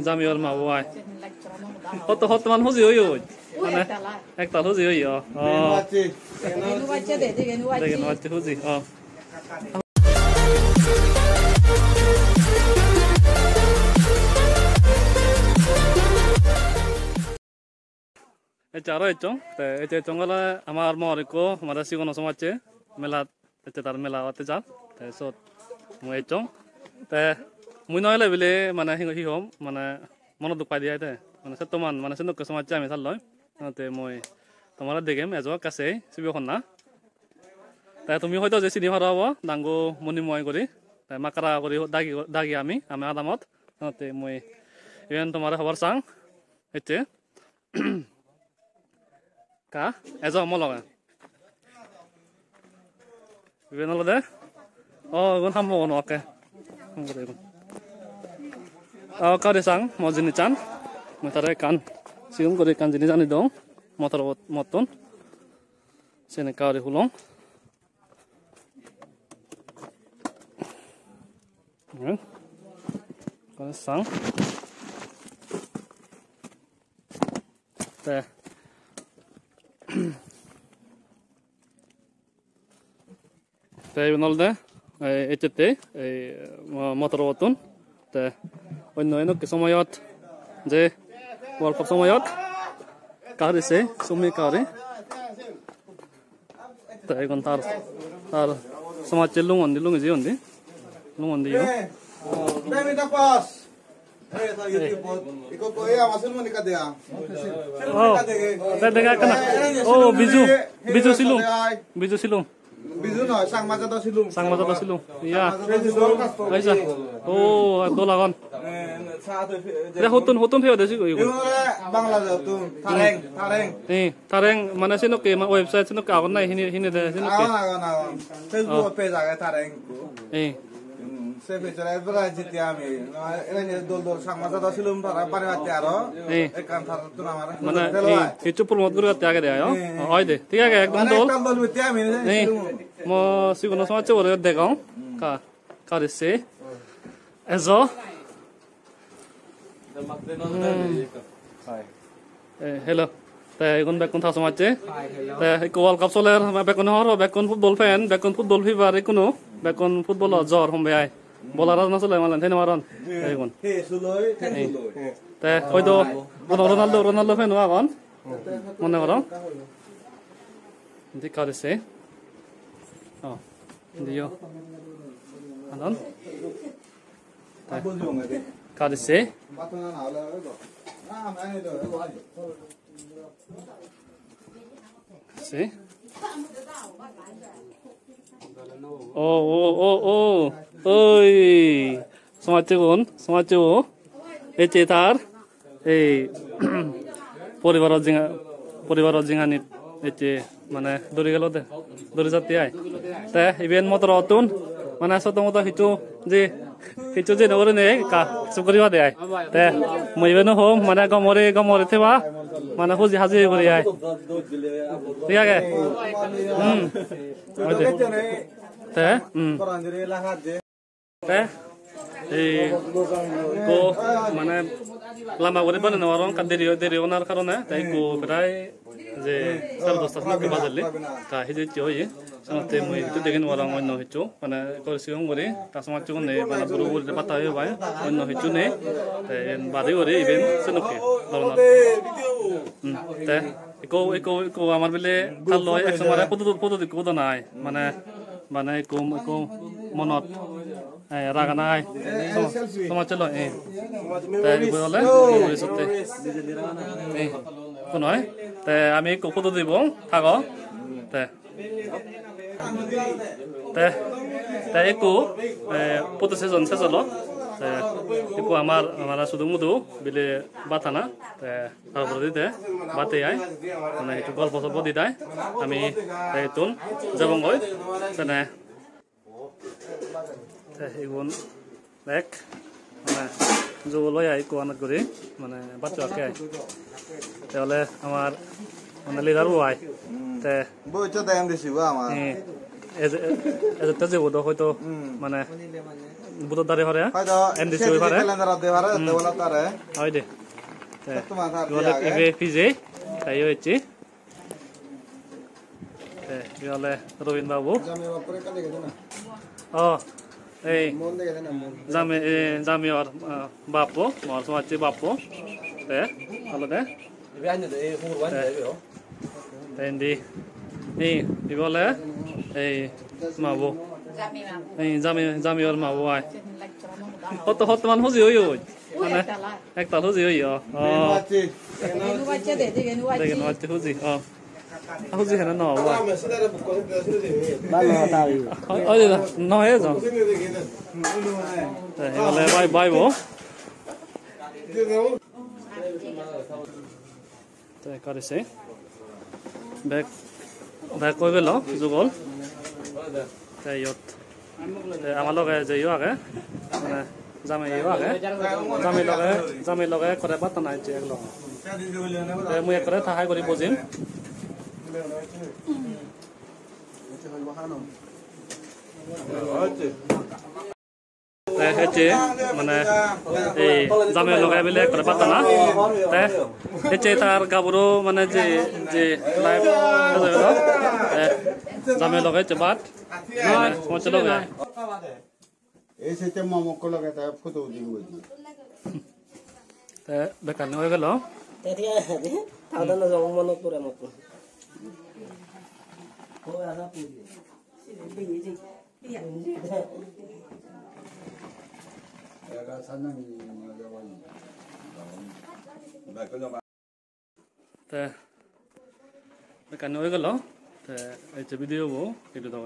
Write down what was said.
জামি আর মা ওয়াই হত মান হুজি হই মানে একটা হুজি হই দেখেন বাচ্চা HuJI Cara itu, itu conggola amar mau riko, mara sih kono sama cie, melat, itu tar melat itu jar, so mau itu, mui noile bile mana hingo hihom, mana mana duk pai dia itu, mana setuman, mana senuk ke sama cie misal loh, nanti mui, tomara degem, aja kasih, sibuk kena, tumi hoito jesi ni harawa, dango muni moi kori, makara kori dagi ami adamot, nanti mui, event tomara habar sang, itu. Ka, ezo mologa. Iben olode? Oh, gon hammo ono oke. Ka desang mojini chan. Motare kan sium kore kan jini jani dong. Motor moton. Sene ka re hulong. Ka sang. Te Tei benolde, ecete, motor otun, te onno kesomayot, je World Cup somayot, kari se, sumi kari, te kon tar somacel lungondi ziondi, lungondi yo. Demi tapas. Ikut kau ya masuk mau nikah dia. Oh, dah kena. Oh, biju silung. Biju no, sang mata to silung. Iya. Aisa. Oh, aku lawan. Dah hutun dia ada sih kau. Bangla hutun. Tareng mana sih nuk website sih nuk kawan naik ini dah sih nuk. Awan. Facebook page agak tareng. Sepe cara berai jitia ami. Ini dol sang masa to silum para parwati aro. Ekan thar tu namara. Mana itu promote guru kat jaga dia yo. Oh ide. Tiga ke ekdom dol. Ekdom dol jitia ami. Mo siguno sama coba lihat dekong. Ka desi. Ezo. Hello. Ikon bekon thas sama ce. Ikon World Cup soler bekon horo bekon football fan bekon football fever ikono bekon football jor hombe ai. Bolaran nasıl emalan tene maran. Ikon. Hoyto Ronaldo fan wa kon. Mone maran. Ndi kadese. Ndi yo. Anan. Kadese. See? Oh. Oi. Semacu. Cetar. Poribar jinga ni mana duri gelo de. Duri jati ai. Te event motor otun mana sotomoto hitu je nore ne ka sukuri ba de ai. Te moi beno hom mana gomore theba mana huji haji gori ai. ঠিক আছে ko মানে lama করে বানানো আর দেরি ওনার কারণে তাই কো প্রায় যে 10:30 বাজলে তা হিজে চই সাথে মই তো দেখেন ওরা অন্য হইছো মানে করছিম করে কাস্টমার চুন নে মানে পুরো পুরো পাতা হই ভাই অন্য হইছো নে এন বাদে করে ইভেন সনকে ধরনা তে ইকো আমার বলে তাল লয় এক সময় পদ দিকো তো নাই মানে ইকো মনত রাগা নাই তোমার চলো তাই বলে ভবিষ্যতে কোন হয় তাই আমি পদ দিব থাকো তাই একো পদ সেজন শেষলো একো আমার শুধু মুদু বিলে বাথানা তারপরে দিতে বাতে আয় মানে একটু গল্প সল্প দিতাই আমি তুন যাব গই সেনে এগুন এক মানে জগলৈ আই কোয়ানত করে মানে বাচ্চাকে আই তাহলে আমার মানে লিডারও আই তে বইটা টাইম দিছিবা আমার এজটা যে হয়তো মানে বুটৰ দাৰে হৰে হয়তো এনডিসি সেই হৈ পারে ক্যালেন্ডার দে পারে দেওলা তারে হয় দে তোমার তার ইওলে এবে পিজে তাই হচ্ছে ইওলে রবিন বাবু জামে বাপরে কালে গেছে না ও এই মন দেখে না মন জামিওর বাপু মর সমাজে বাপু হলো দে Vi har inte det horvan det vi har. Tendi ni ibole ei mabu ei jamior mabu ai hot man hoji oi oi ana ekta hoji oi বাচ্চি degen wacce hoji hoji hena no wa ভালো তাই oi no he jo ibole bye bye bo তাই কৰিছে back কৈ গেল যুগল তাই ইয়ত আমাৰ লগে যাইও আগে মানে জামে লগে কৰে পাতা নাই যে একলগ মই একৰে সহায় কৰি বুজিম হচ্ছে মানে এই জামে লগাই বেলে করে পাতা না হচ্ছে তার গাবরো মানে যে যে লাইফ জামে লগাইছে বাট সমস্যা লগায় এই সেটা মমক লগাই তাই ফটো দিব বেকার হয়ে গেল বেকার হয়ে গেল এই যে ভিডিও বো এটা দাও